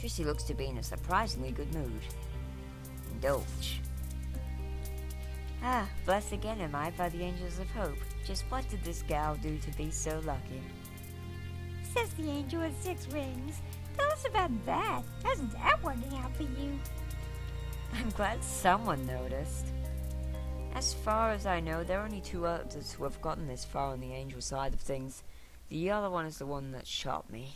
Tristy looks to be in a surprisingly good mood. Indulge. Ah, blessed again am I by the angels of hope. Just what did this gal do to be so lucky? Says the angel with 6 rings. Tell us about that. How's that working out for you? I'm glad someone noticed. As far as I know, there are only 2 others who have gotten this far on the angel side of things. The other one is the one that shot me.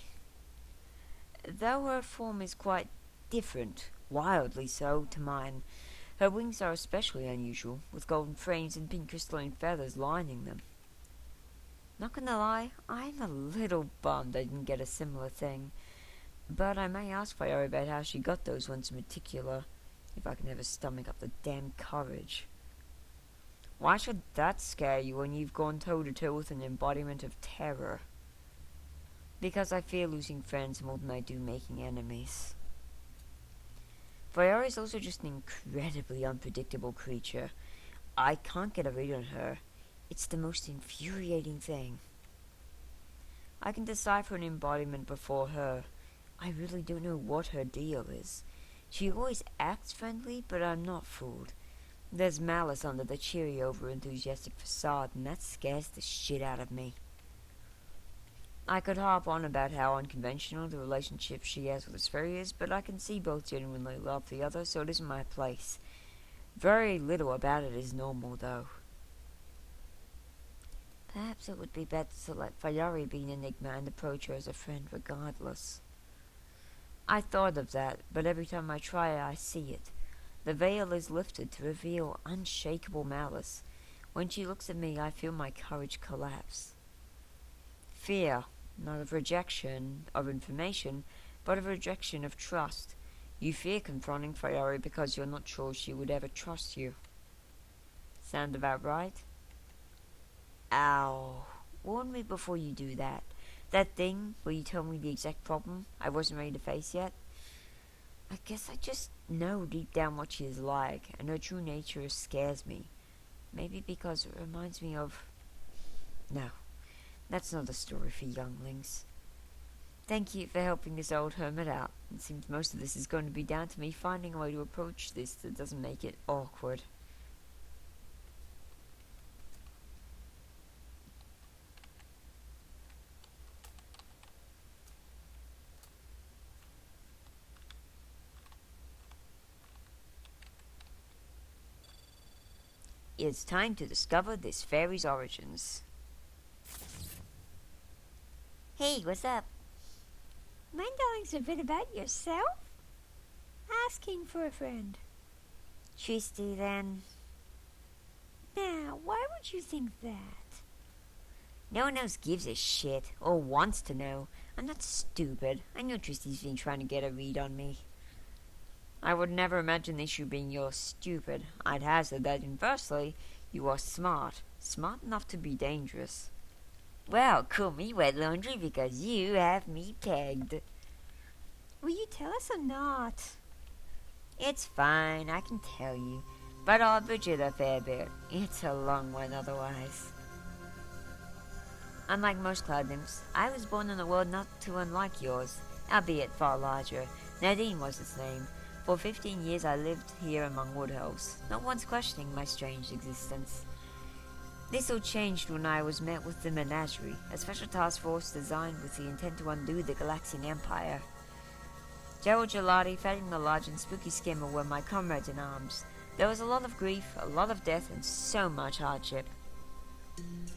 Though her form is quite different, wildly so, to mine, her wings are especially unusual, with golden frames and pink crystalline feathers lining them. Not gonna lie, I'm a little bummed I didn't get a similar thing, but I may ask Fyori about how she got those ones in particular, if I can ever stomach up the damn courage. Why should that scare you when you've gone toe-to-toe with an embodiment of terror? Because I fear losing friends more than I do making enemies. Fyori is also just an incredibly unpredictable creature. I can't get a read on her. It's the most infuriating thing. I can decipher an embodiment before her. I really don't know what her deal is. She always acts friendly, but I'm not fooled. There's malice under the cheery over-enthusiastic facade, and that scares the shit out of me. I could harp on about how unconventional the relationship she has with this fairy is, but I can see both genuinely love the other, so it isn't my place. Very little about it is normal, though. Perhaps it would be better to let Fyori be an enigma and approach her as a friend regardless. I thought of that, but every time I try I see it. The veil is lifted to reveal unshakable malice. When she looks at me, I feel my courage collapse. Fear, not of rejection of information, but of rejection of trust. You fear confronting Fyori because you're not sure she would ever trust you. Sound about right? Ow. Warn me before you do that. That thing where you told me the exact problem I wasn't ready to face yet. I guess I just know deep down what she is like, and her true nature scares me. Maybe because it reminds me of... No, that's not a story for younglings. Thank you for helping this old hermit out. It seems most of this is going to be down to me finding a way to approach this that doesn't make it awkward. It's time to discover this fairy's origins. Hey, what's up? Mind telling us a bit about yourself? Asking for a friend. Tristy, then. Now, why would you think that? No one else gives a shit, or wants to know. I'm not stupid. I know Tristy's been trying to get a read on me. I would never imagine the issue being you're stupid. I'd hazard that inversely, you are smart. Smart enough to be dangerous. Well, call me wet laundry because you have me pegged. Will you tell us or not? It's fine, I can tell you. But I'll abridge it a fair bit. It's a long one otherwise. Unlike most cloud nymphs, I was born in a world not too unlike yours, albeit far larger. Nadine was its name. For 15 years I lived here among wood elves, not once questioning my strange existence. This all changed when I was met with the Menagerie, a special task force designed with the intent to undo the Galaxian Empire. Gerald Gelati, Fatting the Large, and Spooky Skimmer were my comrades in arms. There was a lot of grief, a lot of death, and so much hardship.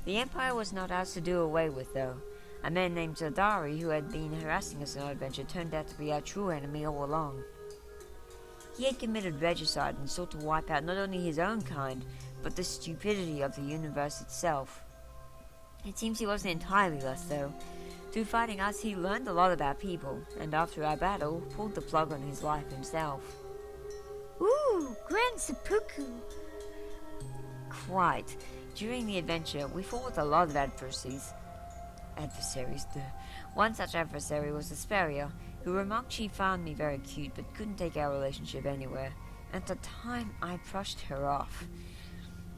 The Empire was not ours to do away with, though. A man named Zadari, who had been harassing us on our adventure, turned out to be our true enemy all along. He had committed regicide and sought to wipe out not only his own kind, but the stupidity of the universe itself. It seems he wasn't entirely lost, though. Through fighting us, he learned a lot about people, and after our battle, pulled the plug on his life himself. Ooh, Grand Seppuku! Quite. During the adventure, we fought with a lot of adversaries. One such adversary was Asperia, who remarked she found me very cute but couldn't take our relationship anywhere. At the time, I brushed her off.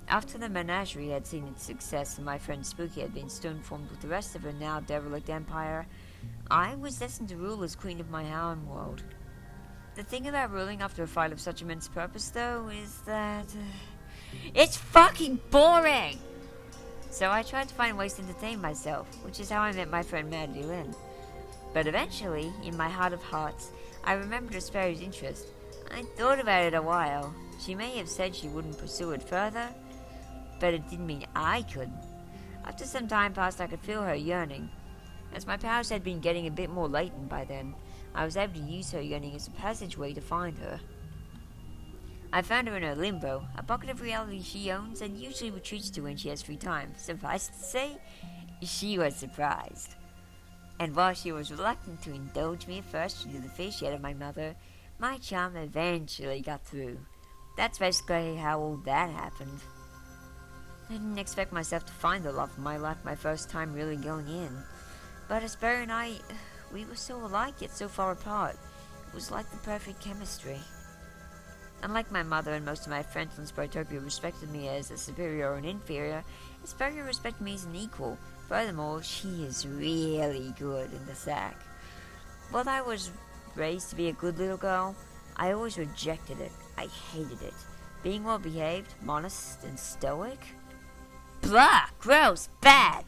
After the menagerie had seen its success and my friend Spooky had been stone-formed with the rest of her now derelict empire, I was destined to rule as queen of my harem world. The thing about ruling after a fight of such immense purpose, though, is that it's fucking boring! So I tried to find ways to entertain myself, which is how I met my friend Madeline. But eventually, in my heart of hearts, I remembered Asperier's interest. I thought about it a while. She may have said she wouldn't pursue it further, but it didn't mean I couldn't. After some time passed, I could feel her yearning. As my powers had been getting a bit more latent by then, I was able to use her yearning as a passageway to find her. I found her in her limbo, a pocket of reality she owns and usually retreats to when she has free time. Suffice to say, she was surprised. And while she was reluctant to indulge me at first due to the fear she had of my mother, my charm eventually got through. That's basically how all that happened. I didn't expect myself to find the love of my life my first time really going in. But Asperia and I, we were so alike yet so far apart. It was like the perfect chemistry. Unlike my mother and most of my friends on Sprightopia respected me as a superior or an inferior, Asperia respected me as an equal. Furthermore, she is really good in the sack. While I was raised to be a good little girl, I always rejected it. I hated it. Being well behaved, modest, and stoic? Blah! Gross! Bad!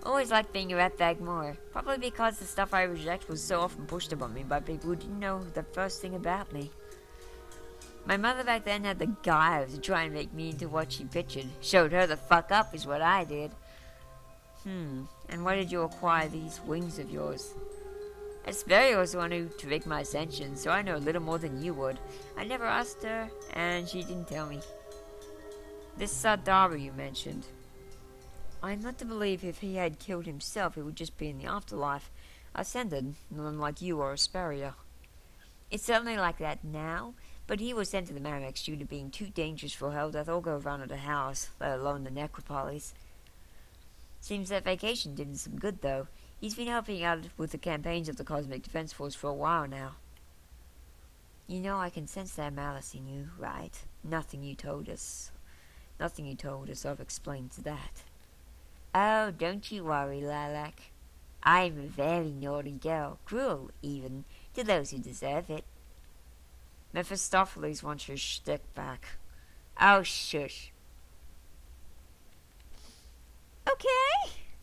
Always liked being a ratbag more. Probably because the stuff I reject was so often pushed upon me by people who didn't know the first thing about me. My mother back then had the guile to try and make me into what she pictured. Showed her the fuck up is what I did. And where did you acquire these wings of yours? Asperia was the one who trigged my ascension, so I know a little more than you would. I never asked her, and she didn't tell me. This Sadaru you mentioned. I'm not to believe if he had killed himself, it would just be in the afterlife. Ascended, unlike you or Asperia. It's certainly like that now, but he was sent to the Maramex due to being too dangerous for hell death or go around at a house, let alone the necropolis. Seems that vacation did him some good, though. He's been helping out with the campaigns of the Cosmic Defense Force for a while now. You know I can sense that malice in you, right? Nothing you told us of explains that. Oh, don't you worry, Lilac. I'm a very naughty girl, cruel, even, to those who deserve it. Mephistopheles wants your shtick back. Oh, shush. Okay.